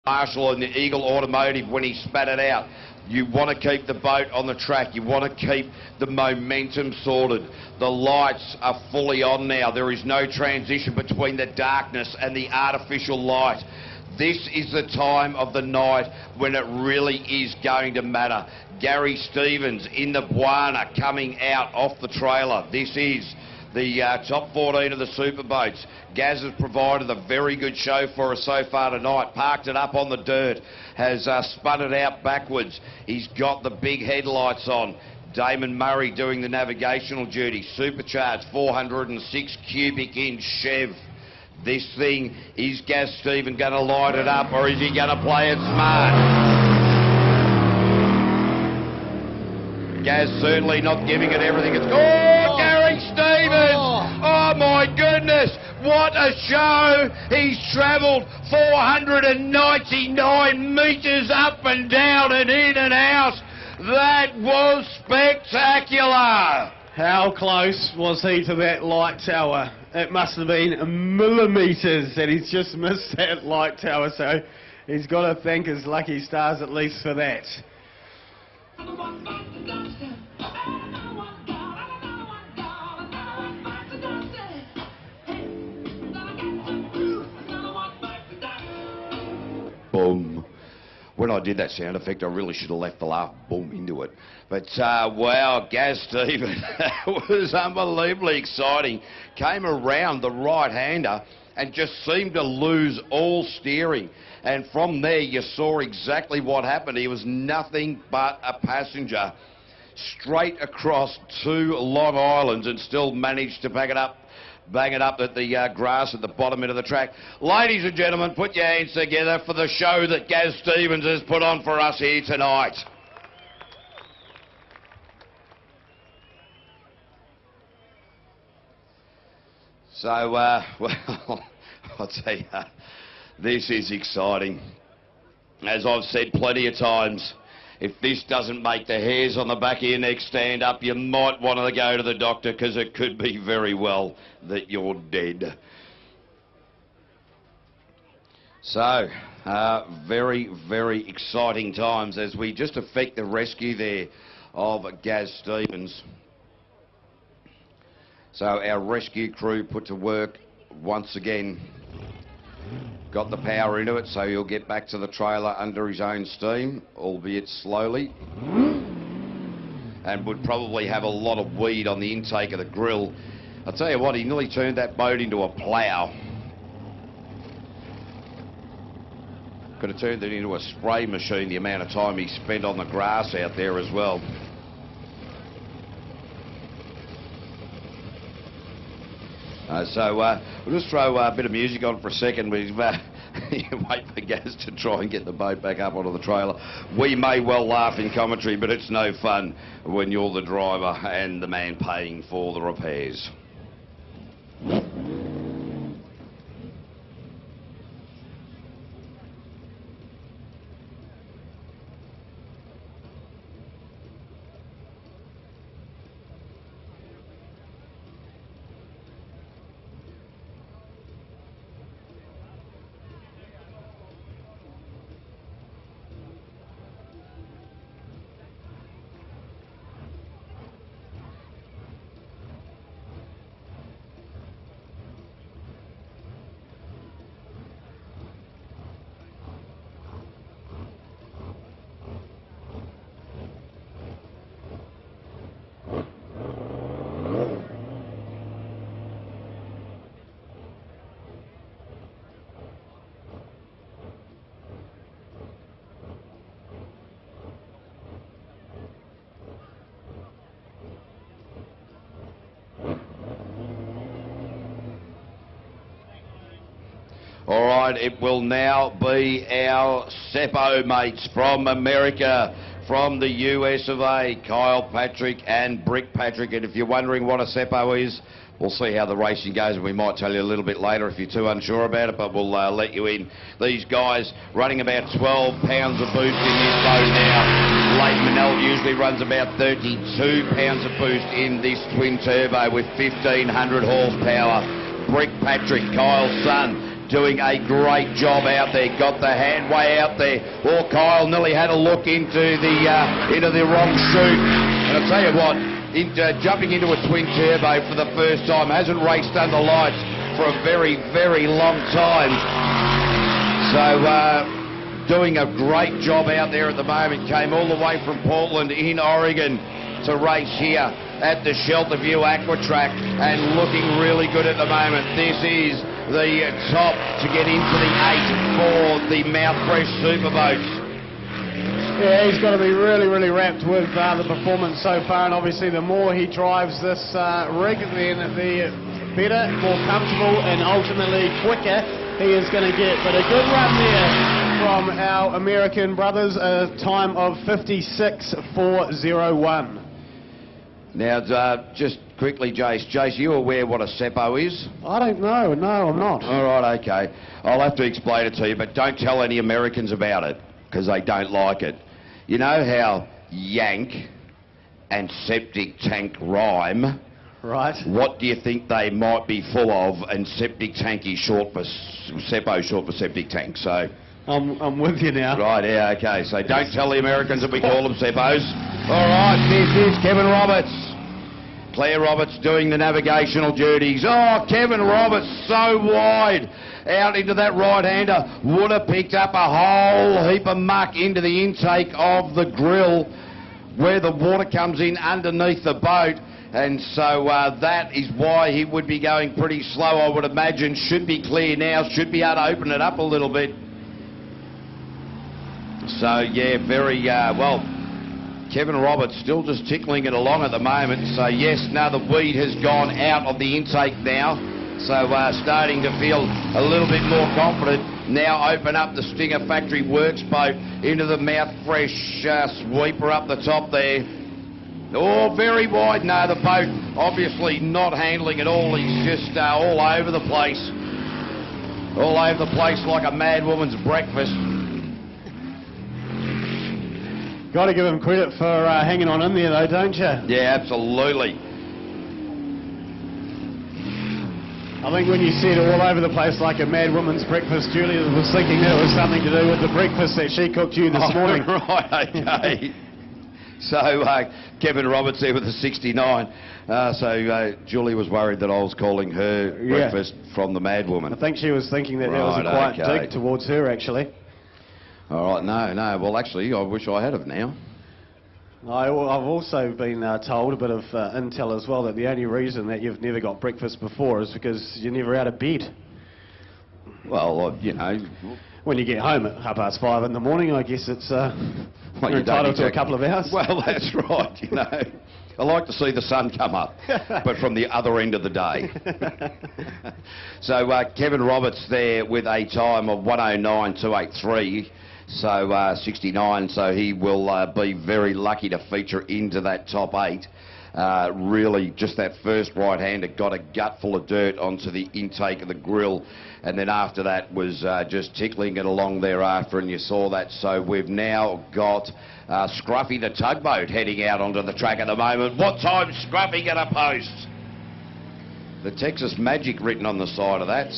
Marshall and the Eagle Automotive when he spat it out. You want to keep the boat on the track. You want to keep the momentum sorted. The lights are fully on now. There is no transition between the darkness and the artificial light. This is the time of the night when it really is going to matter. Gary Stevens in the Buana coming out off the trailer. This is the top 14 of the super boats. Gaz has provided a very good show for us so far tonight. Parked it up on the dirt, has spun it out backwards. He's got the big headlights on. Damon Murray doing the navigational duty. Supercharged 406 cubic inch Chev. This thing, is Gaz Stevens going to light it up, or is he going to play it smart? Gaz certainly not giving it everything it's got. Oh, Gary Stevens! Oh my goodness, what a show! He's travelled 499 metres up and down and in and out. That was spectacular! How close was he to that light tower? It must have been millimetres, and he's just missed that light tower, so he's got to thank his lucky stars at least for that. Boom. When I did that sound effect, I really should have left the laugh boom into it. But, wow, Gaz Stevens, that was unbelievably exciting. Came around the right-hander and just seemed to lose all steering. And from there, you saw exactly what happened. He was nothing but a passenger straight across 2 long islands and still managed to bang it up at the grass at the bottom end of the track. Ladies and gentlemen, put your hands together for the show that Gaz Stevens has put on for us here tonight. So, well, I'll tell you, this is exciting. As I've said plenty of times, if this doesn't make the hairs on the back of your neck stand up, you might want to go to the doctor, because it could be very well that you're dead. So, very, very exciting times as we just effect the rescue there of Gaz Stevens. So our rescue crew put to work once again. Got the power into it, so he'll get back to the trailer under his own steam, albeit slowly. And would probably have a lot of weed on the intake of the grill. I'll tell you what, he nearly turned that boat into a plough. Could have turned it into a spray machine, the amount of time he spent on the grass out there as well. So we'll just throw a bit of music on for a second. We wait for Gaz to try and get the boat back up onto the trailer. We may well laugh in commentary, but it's no fun when you're the driver and the man paying for the repairs. All right, it will now be our Seppo mates from America, from the US of A, Kyle Patrick and Brick Patrick. And if you're wondering what a Seppo is, we'll see how the racing goes, and we might tell you a little bit later if you're too unsure about it, but we'll let you in. These guys running about 12 pounds of boost in this boat now. Leighton Manel usually runs about 32 pounds of boost in this twin turbo with 1,500 horsepower. Brick Patrick, Kyle's son, doing a great job out there. Got the hand way out there. Oh, Kyle nearly had a look into the wrong chute. And I'll tell you what, jumping into a twin turbo for the first time, hasn't raced under lights for a very, very long time. So, doing a great job out there at the moment. Came all the way from Portland in Oregon to race here at the Shelter View Aqua Track and looking really good at the moment. This is the top to get into the 8 for the Mouthfresh Superboats. Yeah, he's got to be really, really wrapped with the performance so far, and obviously the more he drives this rig, then the better, more comfortable, and ultimately quicker he is going to get. But a good run there from our American brothers, a time of 56.401. Now, just quickly, Jace, are you aware what a seppo is? I don't know. No, I'm not. All right, okay. I'll have to explain it to you, but don't tell any Americans about it, because they don't like it. You know how yank and septic tank rhyme? Right. What do you think they might be full of? And septic tank is short for seppo, short for septic tank, so... I'm with you now. Right, yeah, okay. So don't tell the Americans that we call them seppos. All right, this is Kevin Roberts. Claire Roberts doing the navigational duties. Oh, Kevin Roberts so wide out into that right-hander. Would have picked up a whole heap of muck into the intake of the grill where the water comes in underneath the boat. And so that is why he would be going pretty slow, I would imagine. Should be clear now. Should be able to open it up a little bit. So, yeah, very, well, Kevin Roberts still just tickling it along at the moment. So, yes, now the weed has gone out of the intake now. So, starting to feel a little bit more confident. Now open up the Stinger Factory Works boat into the Mouthfresh sweeper up the top there. Oh, very wide. No, the boat obviously not handling at all. He's just all over the place. All over the place like a mad woman's breakfast. Got to give him credit for hanging on in there, though, don't you? Yeah, absolutely. I think when you said all over the place like a mad woman's breakfast, Julia was thinking that it was something to do with the breakfast that she cooked you this morning. Right, okay. So, Kevin Roberts there with the 69. So, Julie was worried that I was calling her breakfast from the mad woman. I think she was thinking that there was a quiet dig towards her, actually. All right, no. Well, actually, I wish I had it now. I've also been told a bit of intel as well that the only reason that you've never got breakfast before is because you're never out of bed. Well, you know... When you get home at 5:30 in the morning, I guess it's well, you're entitled to a couple of hours. Well, that's right, you know. I like to see the sun come up, but from the other end of the day. So, Kevin Roberts there with a time of 1:09.283. So 69, so he will be very lucky to feature into that top 8. Really, just that first right-hander got a gutful of dirt onto the intake of the grill, and then after that was just tickling it along thereafter, and you saw that. So we've now got Scruffy the tugboat heading out onto the track at the moment. What time's Scruffy going to post? The Texas Magic written on the side of that,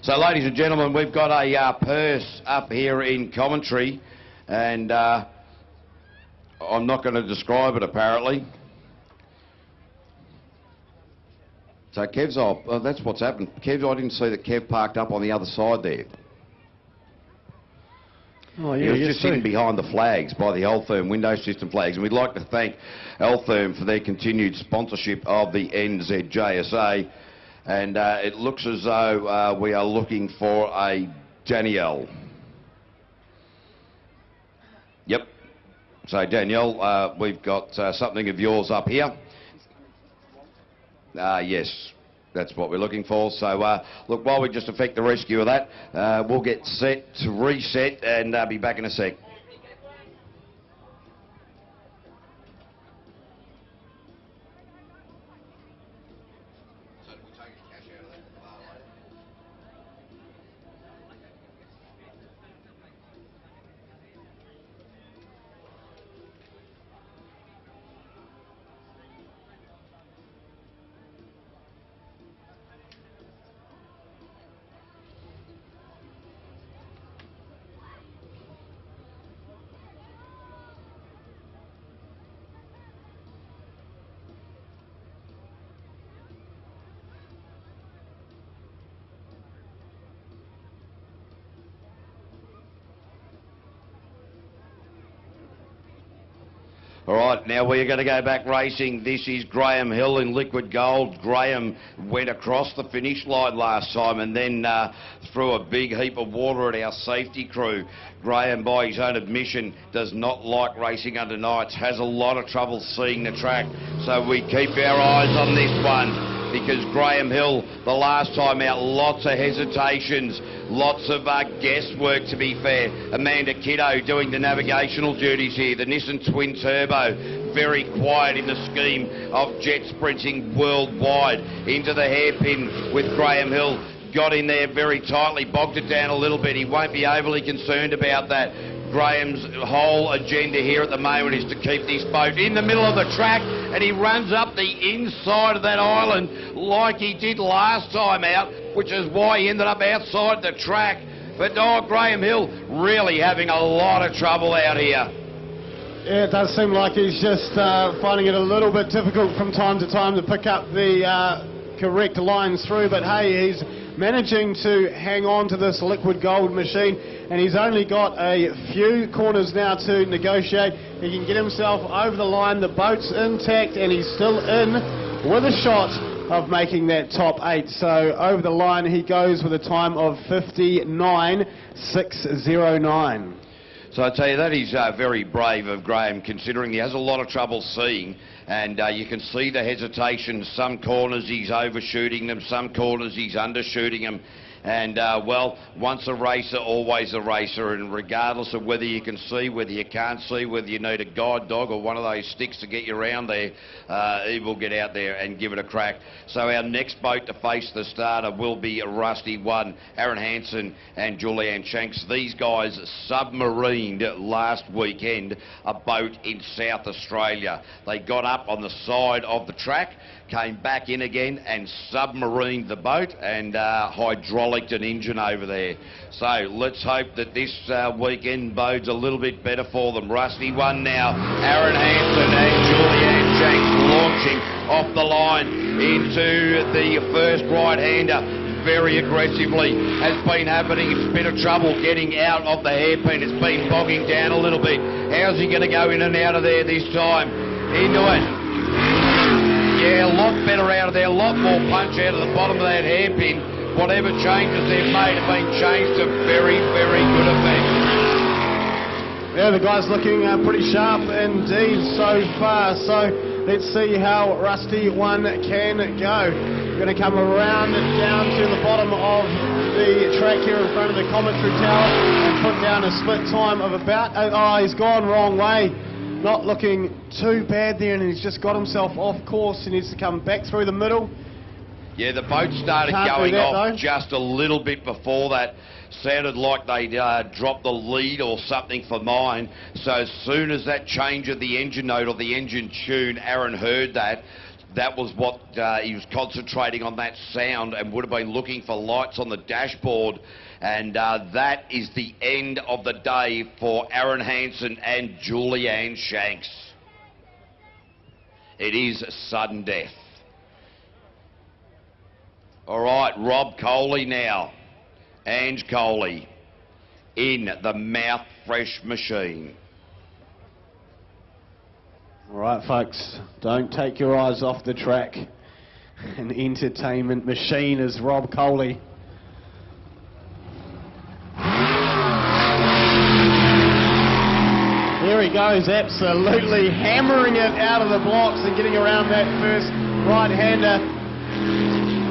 So, ladies and gentlemen, we've got a purse up here in commentary, and I'm not going to describe it, apparently. So, Kev's off. Oh, that's what's happened. Kev, I didn't see that Kev parked up on the other side there. Oh, yeah, he was just sitting behind the flags, by the Altherm window system flags, and we'd like to thank Altherm for their continued sponsorship of the NZJSA. And it looks as though we are looking for a Danielle. Yep. So, Danielle, we've got something of yours up here. Yes, that's what we're looking for. So, look, while we just effect the rescue of that, we'll get set to reset and be back in a sec. All right, now we're going to go back racing. This is Graham Hill in liquid gold. Graham went across the finish line last time and then threw a big heap of water at our safety crew. Graham, by his own admission, does not like racing under nights, has a lot of trouble seeing the track. So we keep our eyes on this one, because Graham Hill, the last time out, lots of hesitations, lots of guesswork, to be fair. Amanda Kiddo doing the navigational duties here, the Nissan Twin Turbo, very quiet in the scheme of jet sprinting worldwide. Into the hairpin with Graham Hill, got in there very tightly, bogged it down a little bit. He won't be overly concerned about that. Graham's whole agenda here at the moment is to keep this boat in the middle of the track, and he runs up the inside of that island like he did last time out, which is why he ended up outside the track. But Graham Hill really having a lot of trouble out here. Yeah, it does seem like he's just finding it a little bit difficult from time to time to pick up the correct lines through, but hey, he's managing to hang on to this liquid gold machine, and he's only got a few corners now to negotiate. He can get himself over the line, the boat's intact, and he's still in with a shot of making that top 8. So over the line he goes with a time of 59.609. So I tell you, that is very brave of Graham, considering he has a lot of trouble seeing, and you can see the hesitation. Some corners he's overshooting them, some corners he's undershooting them. And, well, once a racer, always a racer, and regardless of whether you can see, whether you can't see, whether you need a guide dog or one of those sticks to get you around there, he will get out there and give it a crack. So our next boat to face the starter will be Rusty 1, Aaron Hansen and Julianne Shanks. These guys submarined last weekend a boat in South Australia. They got up on the side of the track, came back in again and submarined the boat and hydraulicked an engine over there. So let's hope that this weekend bodes a little bit better for them. Rusty 1 now, Aaron Hansen and Julianne Shanks launching off the line into the first right-hander very aggressively. Has been having a bit of trouble getting out of the hairpin. It's been bogging down a little bit. How's he going to go in and out of there this time? Into it. Yeah, a lot better out of there, a lot more punch out of the bottom of that hairpin. Whatever changes they've made have been changed to very, very good effect. Yeah, the guy's looking pretty sharp indeed so far. So let's see how Rusty 1 can go. Going to come around down to the bottom of the track here in front of the commentary tower and put down a split time of about... Oh, he's gone wrong way. Not looking too bad there, and he's just got himself off course. He needs to come back through the middle. Yeah, the boat started going off just a little bit before that. Sounded like they dropped the lead or something for mine. So as soon as that change of the engine note or the engine tune, Aaron heard that. That was what he was concentrating on, that sound, and would have been looking for lights on the dashboard. And that is the end of the day for Aaron Hansen and Julianne Shanks. It is sudden death. All right, Rob Coley now. Ange Coley in the mouth fresh machine. All right, folks, don't take your eyes off the track. An entertainment machine is Rob Coley. There he goes, absolutely hammering it out of the blocks and getting around that first right-hander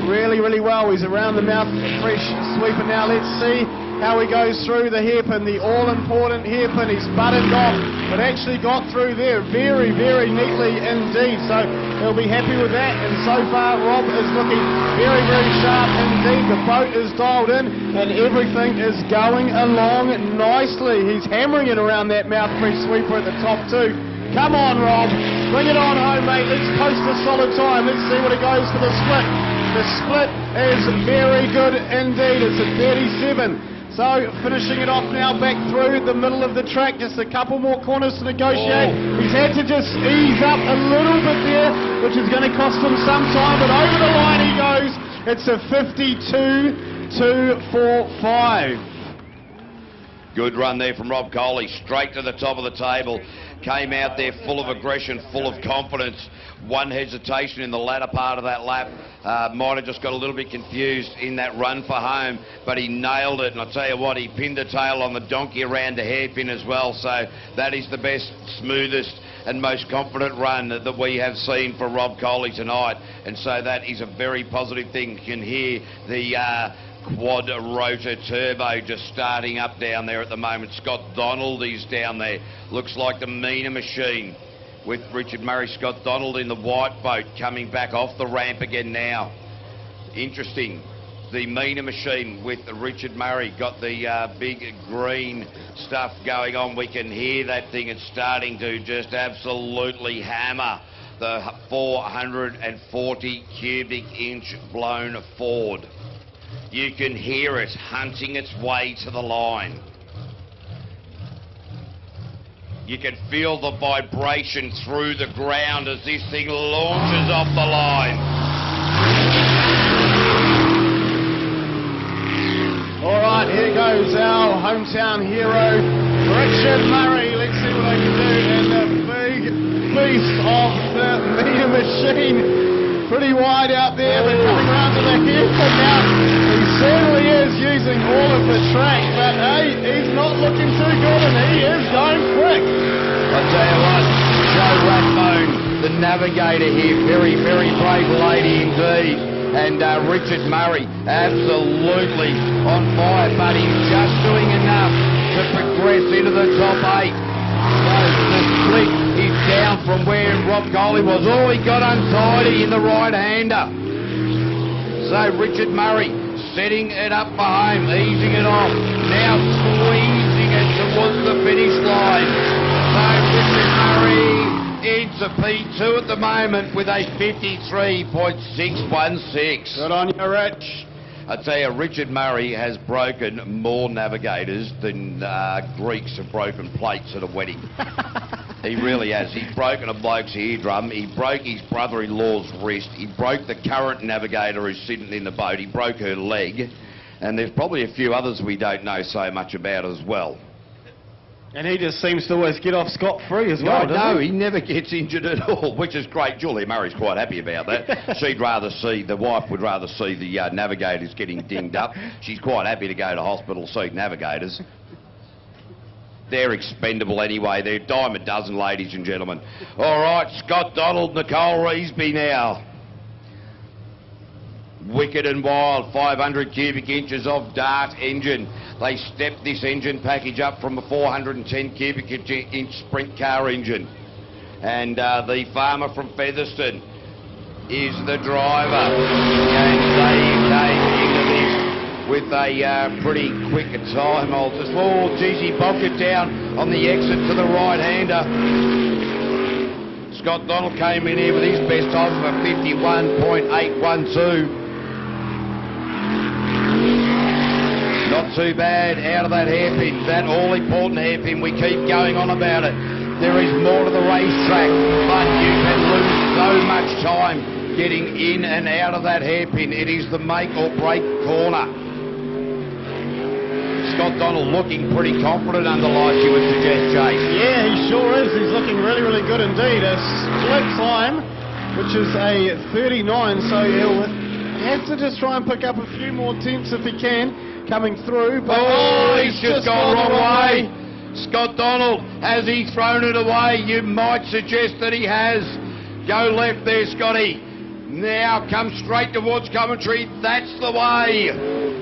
really, really well. He's around the mouth fresh sweeper now. Let's see how he goes through the hairpin, the all-important hairpin. He's butted off, but actually got through there very, very neatly indeed. So he'll be happy with that. And so far, Rob is looking very, very sharp indeed. The boat is dialed in, and everything is going along nicely. He's hammering it around that mouth fresh sweeper at the top too. Come on, Rob. Bring it on home, mate. Let's post a solid time. Let's see what it goes for the split. The split is very good indeed. It's a 37. So finishing it off now back through the middle of the track. Just a couple more corners to negotiate. He's had to just ease up a little bit there, which is going to cost him some time. But over the line he goes. It's a 52.245. Good run there from Rob Coley, straight to the top of the table. came out there full of aggression, full of confidence. One hesitation in the latter part of that lap. Might have just got a little bit confused in that run for home, but he nailed it. And I'll tell you what, he pinned the tail on the donkey around the hairpin as well. So that is the best, smoothest and most confident run that we have seen for Rob Coley tonight. And so that is a very positive thing. You can hear the quad rotor turbo just starting up down there at the moment. Scott Donald is down there. Looks like the Meena machine with Richard Murray. Scott Donald in the white boat coming back off the ramp again now. Interesting. The Meena machine with Richard Murray got the big green stuff going on. We can hear that thing. It's starting to just absolutely hammer the 440 cubic inch blown Ford. You can hear it hunting its way to the line. You can feel the vibration through the ground as this thing launches off the line. All right, here goes our hometown hero, Richard Murray. Let's see what they can do. And the big beast of the Meena machine. Pretty wide out there, but coming around to the hairpin now. He certainly is using all of the track, but hey, he's not looking too good, and he is going quick. I'll tell you what, Joe Rathbone, the navigator here, very, very brave lady indeed. And Richard Murray, absolutely on fire, but he's just doing enough to progress into the top 8. So the split is down from where Rob Coley was. Oh, he got untidy in the right-hander. So Richard Murray setting it up for home, easing it off, now squeezing it towards the finish line. So Richard Murray, it's a P2 at the moment with a 53.616. Good on you, Rich. I tell you, Richard Murray has broken more navigators than Greeks have broken plates at a wedding. He really has. He's broken a bloke's eardrum. He broke his brother-in-law's wrist. He broke the current navigator who's sitting in the boat. He broke her leg. And there's probably a few others we don't know so much about as well. And he just seems to always get off scot-free as well, No, he never gets injured at all, which is great. Julia Murray's quite happy about that. She'd rather see, the wife would rather see the navigators getting dinged up. She's quite happy to go to hospital, see navigators. They're expendable anyway. They're a dime a dozen, ladies and gentlemen. All right, Scott Donald, Nicole Reesby now. Wicked and wild, 500 cubic inches of Dart engine. They stepped this engine package up from a 410 cubic inch sprint car engine. And the farmer from Featherston is the driver. And they came into this with a pretty quick time. Oh, geez, he bogged it down on the exit to the right-hander. Scott Donald came in here with his best time of a 51.812. Not too bad out of that hairpin, that all-important hairpin. We keep going on about it. There is more to the racetrack, but you can lose so much time getting in and out of that hairpin. It is the make-or-break corner. Scott Donald looking pretty confident under lights, you would suggest, Jake. Yeah, he sure is. He's looking really, really good indeed. A split time, which is a 39, so he'll have to just try and pick up a few more tenths if he can. Coming through, but he's just gone the wrong way. Scott Donald, has he thrown it away? You might suggest that he has. Go left there, Scotty. Now come straight towards commentary. That's the way.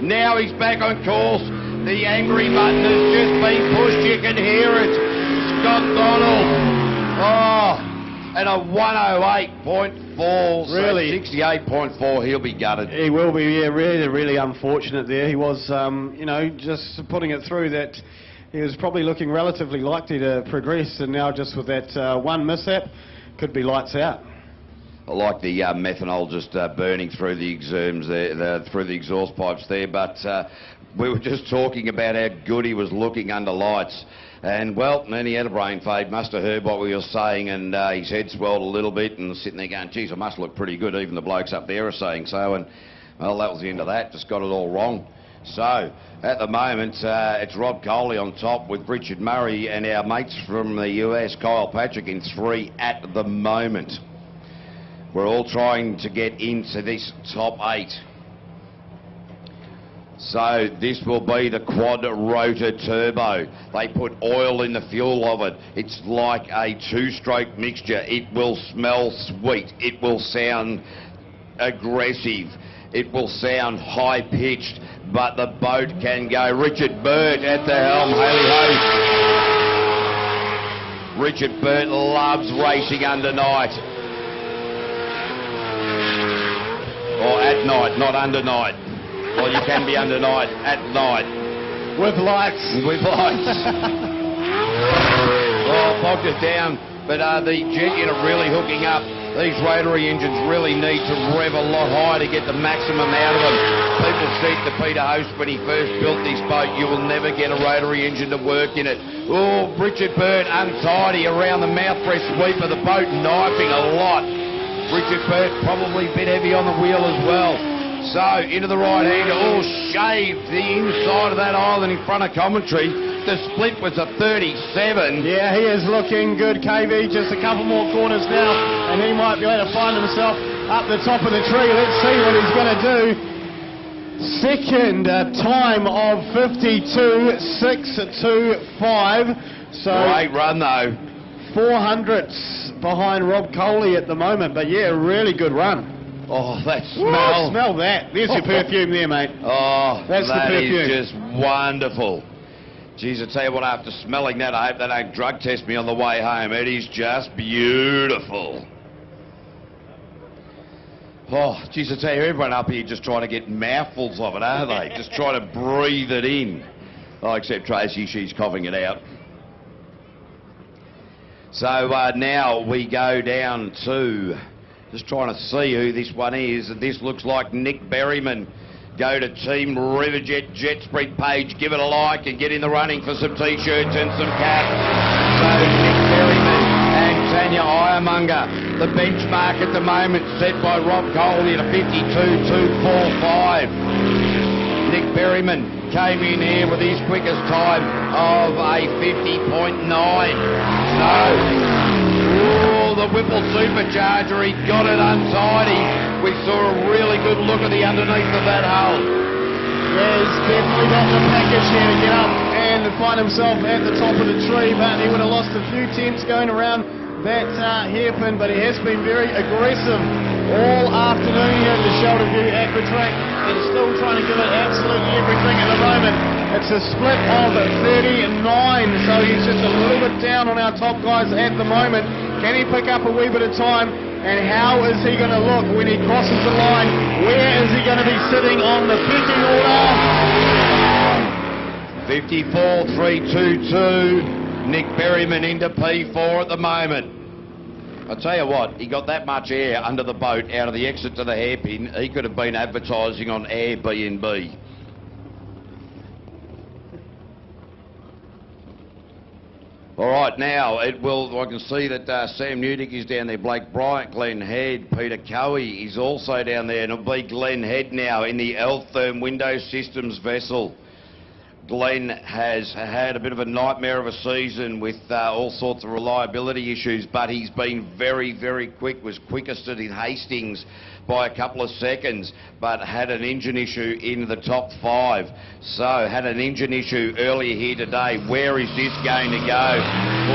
Now he's back on course. The angry button has just been pushed. You can hear it. Scott Donald. Oh, and a 108.4. Really? 68.4, he'll be gutted. He will be, yeah, really, really unfortunate there. He was, you know, just putting it through that he was probably looking relatively likely to progress, and now just with that one mishap, could be lights out. I like the methanol just burning through the exerms there, through the exhaust pipes there, but we were just talking about how good he was looking under lights. And, well, then he had a brain fade, must have heard what we were saying, and his head swelled a little bit, and sitting there going, geez, I must look pretty good, even the blokes up there are saying so. And, well, that was the end of that, just got it all wrong. So, at the moment, it's Rob Coley on top with Richard Murray and our mates from the US, Kyle Patrick, in 3 at the moment. We're all trying to get into this top 8. So this will be the quad rotor turbo. They put oil in the fuel of it. It's like a 2-stroke mixture. It will smell sweet. It will sound aggressive. It will sound high-pitched, but the boat can go. Richard Burt at the helm. Haley ho. Richard Burt loves racing under night. Or at night, not under night. Well, you can be under night, at night. With lights. With lights. Oh, bogged it down. But the jet unit really hooking up. These rotary engines really need to rev a lot higher to get the maximum out of them. People said to Peter Host when he first built this boat, you will never get a rotary engine to work in it. Oh, Richard Burt untidy around the mouth press sweep of the boat, knifing a lot. Richard Burt probably a bit heavy on the wheel as well. So, into the right-hander, shaved the inside of that island in front of commentary. The split was a 37. Yeah, he is looking good, KV. Just a couple more corners now, and he might be able to find himself up the top of the tree. Let's see what he's going to do. Second time of 52.625. So great run, though. 400ths behind Rob Coley at the moment, but yeah, really good run. Oh, that smell. Smell that. There's your perfume there, mate. Oh, that's the perfume. That is just wonderful. Geez, I tell you what, after smelling that, I hope they don't drug test me on the way home. It is just beautiful. Oh, geez, I tell you, everyone up here just trying to get mouthfuls of it, aren't they? Just trying to breathe it in. Oh, except Tracy, she's coughing it out. So now we go down to... Just trying to see who this one is. This looks like Nick Berryman. Go to Team Riverjet Jetsprint page, give it a like and get in the running for some T-shirts and some caps. So Nick Berryman and Tanya Ironmonger. The benchmark at the moment set by Rob Coley at a 52.245. Nick Berryman came in here with his quickest time of a 50.9. The Whipple Supercharger, he got it untidy. We saw a really good look at the underneath of that hull. Yeah, he's definitely got the package here to get up and find himself at the top of the tree, but he would have lost a few tenths going around that hairpin, but he has been very aggressive all afternoon here at the shoulder view at the track and still trying to give it absolutely everything at the moment. It's a split of 39, so he's just a little bit down on our top guys at the moment. Can he pick up a wee bit of time? And how is he going to look when he crosses the line? Where is he going to be sitting on the pecking order? 54.322. Nick Berryman into P4 at the moment. I'll tell you what, he got that much air under the boat out of the exit to the hairpin. He could have been advertising on Airbnb. All right, now I can see that Sam Newdick is down there, Blake Bryant, Glenn Head, Peter Coey is also down there, and it'll be Glenn Head now in the Altherm Window Systems vessel. Glenn has had a bit of a nightmare of a season with all sorts of reliability issues, but he's been very, very quick, was quickest at Hastings by a couple of seconds, but had an engine issue in the top 5. So had an engine issue earlier here today. Where is this going to go?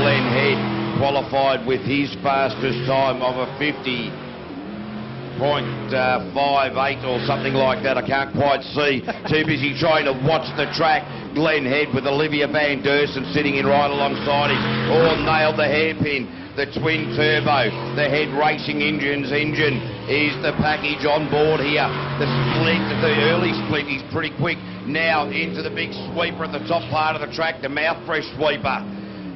Glenn Head qualified with his fastest time of a 50.58 or something like that. I can't quite see. Too busy trying to watch the track. Glenn Head with Olivia Van Dersen sitting in right alongside him. Oh, nailed the hairpin. The twin turbo, the Head Racing Engines engine is the package on board here. The split, the early split is pretty quick. Now into the big sweeper at the top part of the track, the mouth fresh sweeper.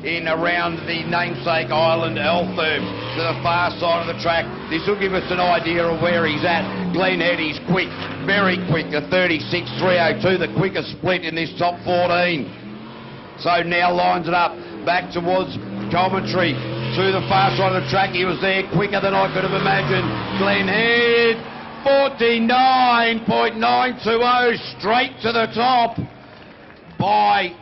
In around the namesake island Altherm to the far side of the track. This will give us an idea of where he's at. Glenn Head is quick, very quick, the 36.302, the quickest split in this top 14. So now lines it up back towards commentary to the far side of the track. He was there quicker than I could have imagined. Glenn Head 49.920 straight to the top by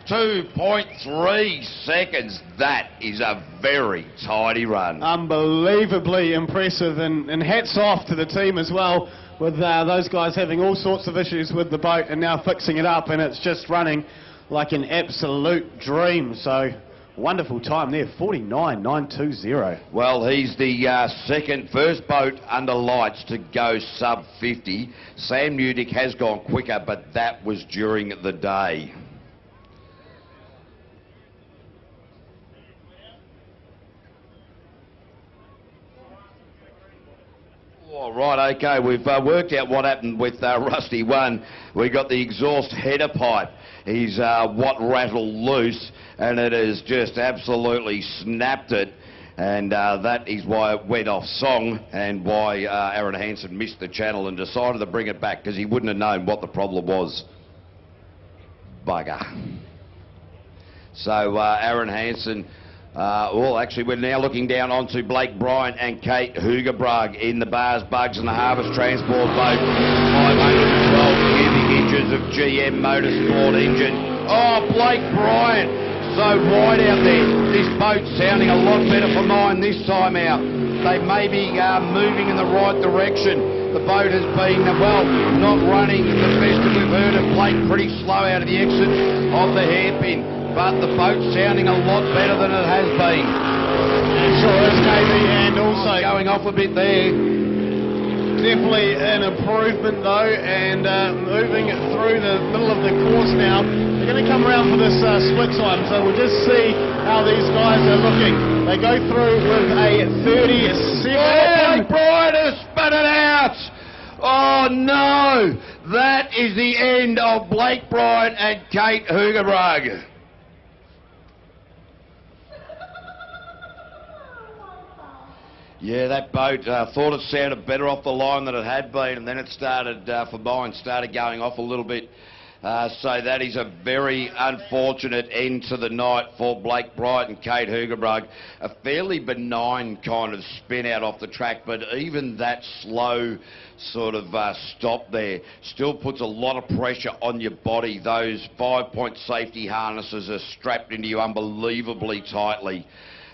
2.3 seconds. That is a very tidy run. Unbelievably impressive, and hats off to the team as well, with those guys having all sorts of issues with the boat and now fixing it up, and it's just running like an absolute dream. So wonderful time there, 49.920. Well, he's the first boat under lights to go sub 50. Sam Newdick has gone quicker, but that was during the day. All right, okay, we've worked out what happened with Rusty 1. We got the exhaust header pipe. He's what rattled loose, and it has just absolutely snapped it. And that is why it went off song, and why Aaron Hansen missed the channel and decided to bring it back, because he wouldn't have known what the problem was. Bugger. So Aaron Hansen... well, actually, we're now looking down onto Blake Bryant and Kate Hugerbrug in the Bars, Bugs and the Harvest Transport boat. 512 cubic inches of GM Motorsport engine. Oh, Blake Bryant, so wide out there. This boat's sounding a lot better for mine this time out. They may be moving in the right direction. The boat has been, well, not running the best that we've heard of. Blake pretty slow out of the exit of the hairpin. But the boat's sounding a lot better than it has been. It sure is, KB, and also going off a bit there. Definitely an improvement though, and moving through the middle of the course now. They're going to come around for this split time, so we'll just see how these guys are looking. They go through with a 37. Blake Bryant has spun it out. Oh no, that is the end of Blake Bryant and Kate Hugerbrug. Yeah, that boat thought it sounded better off the line than it had been, and then it started, for mine, started going off a little bit. So that is a very unfortunate end to the night for Blake Bryant and Kate Hugerbrug. A fairly benign kind of spin out off the track, but even that slow sort of stop there still puts a lot of pressure on your body. Those 5-point safety harnesses are strapped into you unbelievably tightly.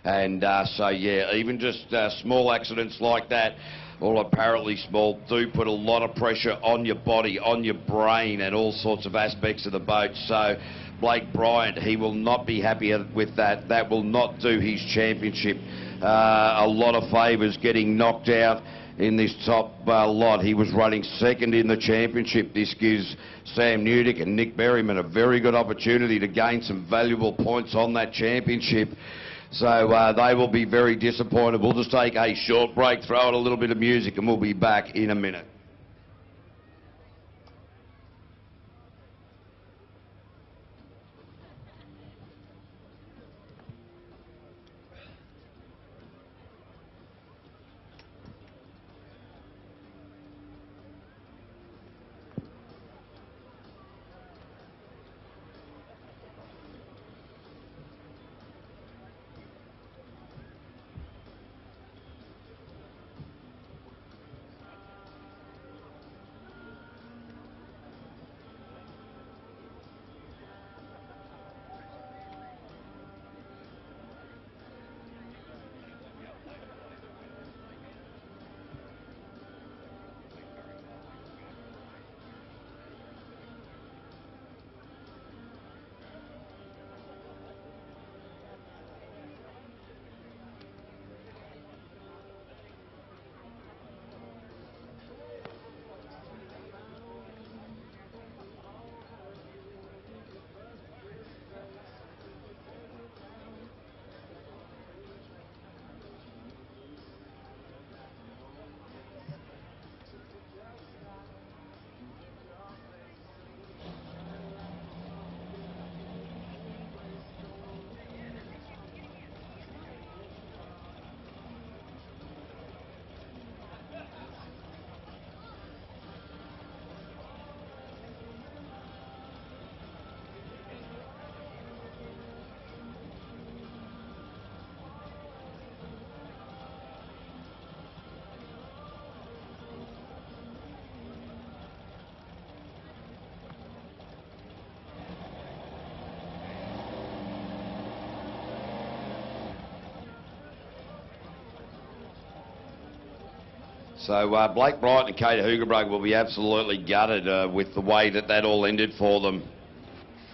And so, yeah, even just small accidents like that, or apparently small, do put a lot of pressure on your body, on your brain, and all sorts of aspects of the boat. So Blake Bryant, he will not be happy with that. That will not do his championship a lot of favours, getting knocked out in this top lot. He was running second in the championship. This gives Sam Newdick and Nick Berryman a very good opportunity to gain some valuable points on that championship. So they will be very disappointed. We'll just take a short break, throw out a little bit of music, and we'll be back in a minute. So Blake Bright and Kate Hoogerbrug will be absolutely gutted with the way that all ended for them.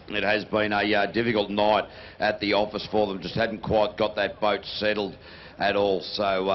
It has been a difficult night at the office for them. Just hadn't quite got that boat settled at all. So,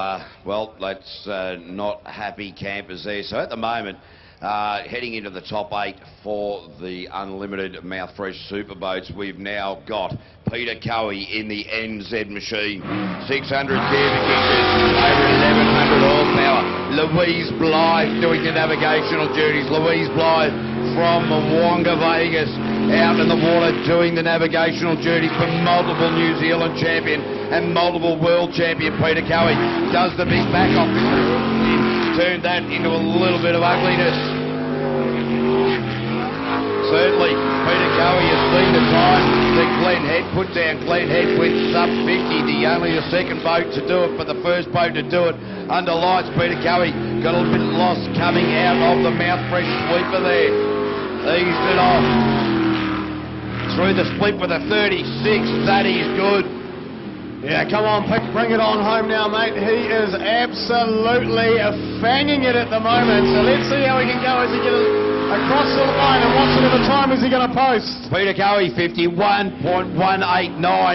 well, that's not happy campers there. So at the moment, heading into the top 8 for the unlimited mouthfresh super boats, we've now got Peter Cowie in the NZ machine, 600 cubic inches, over 1100 horsepower. Louise Blythe doing the navigational duties. Louise Blythe from Wonga, Vegas, out in the water doing the navigational duties for multiple New Zealand champion and multiple world champion Peter Cowie. Does the big back off. Turned that into a little bit of ugliness. Certainly, Peter Cowie has seen the time that Glenn Head put down. Glenn Head went sub 50, only the second boat to do it, but the first boat to do it under lights. Peter Cowie got a little bit lost coming out of the mouthfresh sweeper there. Eased it off. Through the split with a 36, that is good. Yeah, come on, Pick, bring it on home now, mate. He is absolutely fanging it at the moment. So let's see how he can go as he gets across the line, and what sort of a time is he going to post? Peter Cowie, 51.189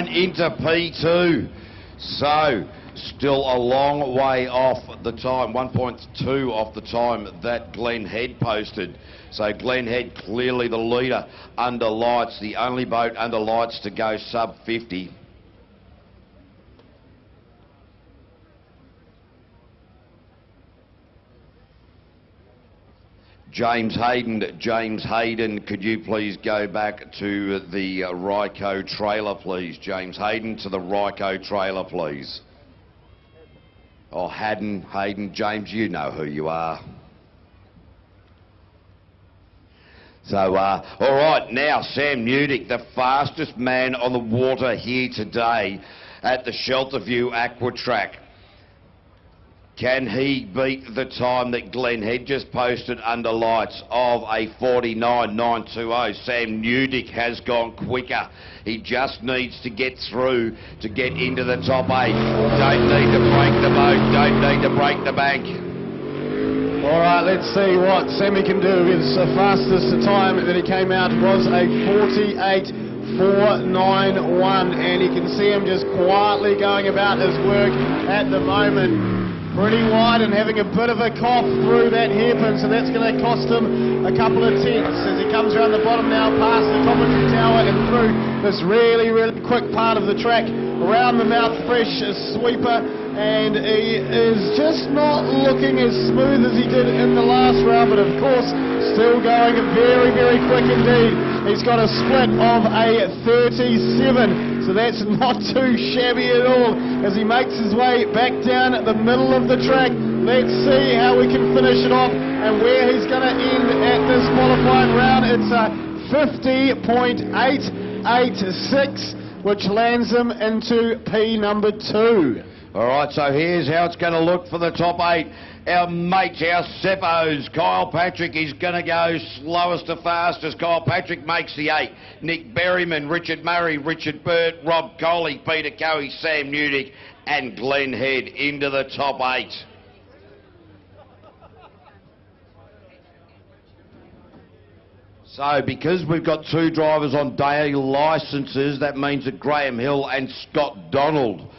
into P2. So, still a long way off the time, 1.2 off the time that Glenn Head posted. So Glenn Head clearly the leader under lights, the only boat under lights to go sub 50. James Hayden, could you please go back to the Ryco trailer, please? James Hayden to the Ryco trailer, please. Oh, Hayden, James, you know who you are. So, all right, now Sam Newdick, the fastest man on the water here today at the Shelterview Aqua Track. Can he beat the time that Glenn Head just posted under lights of a 49.920? Sam Newdick has gone quicker. He just needs to get through to get into the top 8. Don't need to break the boat, don't need to break the bank. All right, let's see what Sammy can do. His fastest time that he came out was a 48.491, and you can see him just quietly going about his work at the moment. Pretty wide and having a bit of a cough through that hairpin, so that's going to cost him a couple of tenths as he comes around the bottom now, past the commentary tower and through this really quick part of the track, around the mouthfresh sweeper, and he is just not looking as smooth as he did in the last round, but of course still going very, very quick indeed. He's got a split of a 37, so that's not too shabby at all as he makes his way back down at the middle of the track. Let's see how we can finish it off and where he's going to end at this qualifying round. It's a 50.886, which lands him into P number 2. All right, so here's how it's going to look for the top 8. Our mates, our seppos. Kyle Patrick is going to go slowest to fastest. Kyle Patrick makes the 8. Nick Berryman, Richard Murray, Richard Burt, Rob Coley, Peter Cowie, Sam Newdick and Glenn Head into the top 8. So because we've got 2 drivers on day licences, that means that Graham Hill and Scott Donald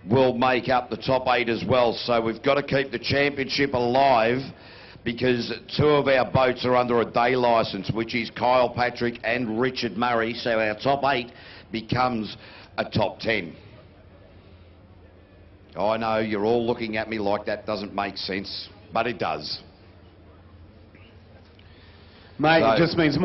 will make up the top 8 as well. So we've got to keep the championship alive because 2 of our boats are under a day licence, which is Kyle Patrick and Richard Murray. So our top 8 becomes a top 10. I know you're all looking at me like that doesn't make sense, but it does. Mate, it just means more.